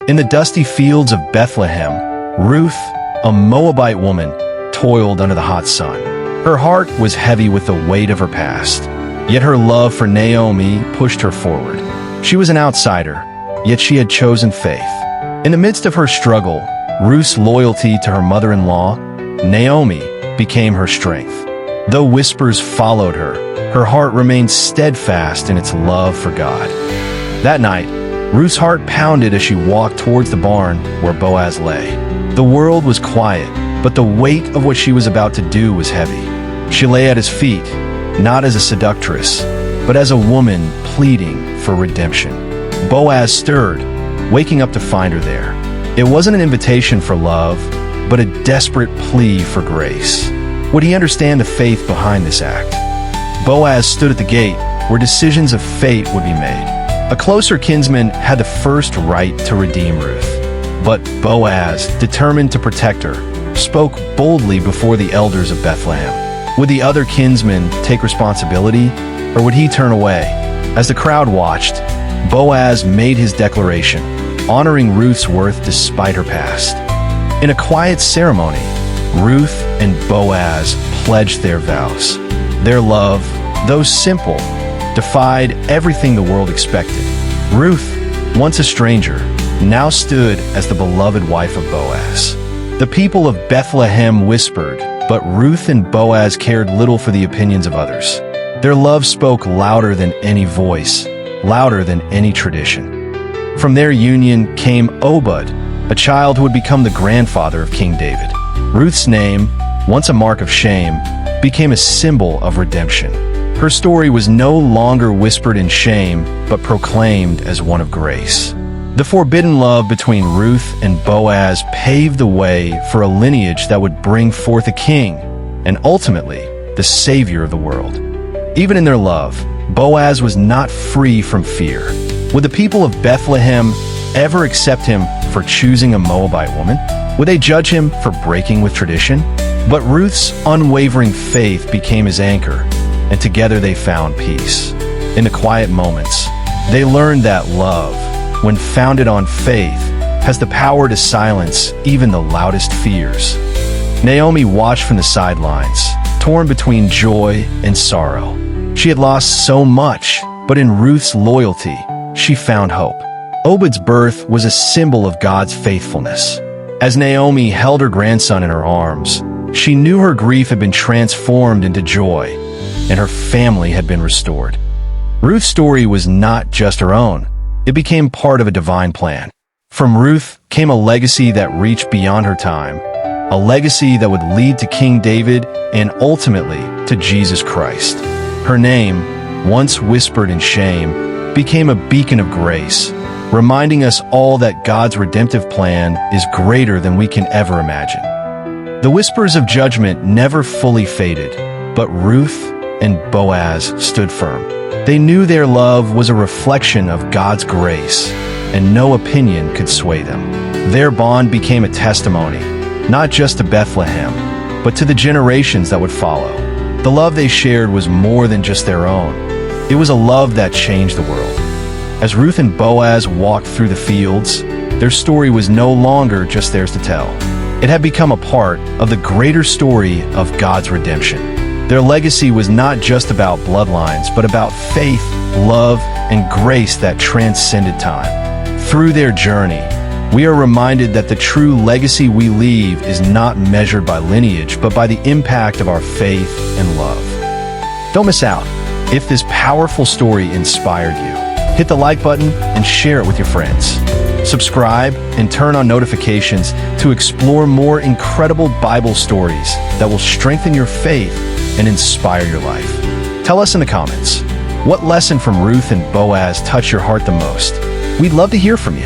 In the dusty fields of Bethlehem, Ruth, a Moabite woman, toiled under the hot sun. Her heart was heavy with the weight of her past, yet her love for Naomi pushed her forward. She was an outsider, yet she had chosen faith. In the midst of her struggle, Ruth's loyalty to her mother-in-law, Naomi, became her strength. Though whispers followed her, her heart remained steadfast in its love for God. That night, Ruth's heart pounded as she walked towards the barn where Boaz lay. The world was quiet, but the weight of what she was about to do was heavy. She lay at his feet, not as a seductress, but as a woman pleading for redemption. Boaz stirred, waking up to find her there. It wasn't an invitation for love, but a desperate plea for grace. Would he understand the faith behind this act? Boaz stood at the gate, where decisions of fate would be made. A closer kinsman had the first right to redeem Ruth. But Boaz, determined to protect her, spoke boldly before the elders of Bethlehem. Would the other kinsman take responsibility, or would he turn away? As the crowd watched, Boaz made his declaration, honoring Ruth's worth despite her past. In a quiet ceremony, Ruth and Boaz pledged their vows. Their love, though simple, defied everything the world expected. Ruth, once a stranger, now stood as the beloved wife of Boaz. The people of Bethlehem whispered, but Ruth and Boaz cared little for the opinions of others. Their love spoke louder than any voice, louder than any tradition. From their union came Obed, a child who would become the grandfather of King David. Ruth's name, once a mark of shame, became a symbol of redemption. Her story was no longer whispered in shame, but proclaimed as one of grace. The forbidden love between Ruth and Boaz paved the way for a lineage that would bring forth a king, and ultimately, the savior of the world. Even in their love, Boaz was not free from fear. Would the people of Bethlehem ever accept him for choosing a Moabite woman? Would they judge him for breaking with tradition? But Ruth's unwavering faith became his anchor, and together they found peace. In the quiet moments, they learned that love, when founded on faith, has the power to silence even the loudest fears. Naomi watched from the sidelines, torn between joy and sorrow. She had lost so much, but in Ruth's loyalty, she found hope. Obed's birth was a symbol of God's faithfulness. As Naomi held her grandson in her arms, she knew her grief had been transformed into joy, and her family had been restored. Ruth's story was not just her own. It became part of a divine plan. From Ruth came a legacy that reached beyond her time, a legacy that would lead to King David and ultimately to Jesus Christ. Her name, once whispered in shame, became a beacon of grace, reminding us all that God's redemptive plan is greater than we can ever imagine. The whispers of judgment never fully faded, but Ruth and Boaz stood firm. They knew their love was a reflection of God's grace, and no opinion could sway them. Their bond became a testimony, not just to Bethlehem, but to the generations that would follow. The love they shared was more than just their own. It was a love that changed the world. As Ruth and Boaz walked through the fields, their story was no longer just theirs to tell. It had become a part of the greater story of God's redemption. Their legacy was not just about bloodlines, but about faith, love, and grace that transcended time. Through their journey, we are reminded that the true legacy we leave is not measured by lineage, but by the impact of our faith and love. Don't miss out. If this powerful story inspired you, hit the like button and share it with your friends. Subscribe and turn on notifications to explore more incredible Bible stories that will strengthen your faith and inspire your life. Tell us in the comments, what lesson from Ruth and Boaz touched your heart the most? We'd love to hear from you.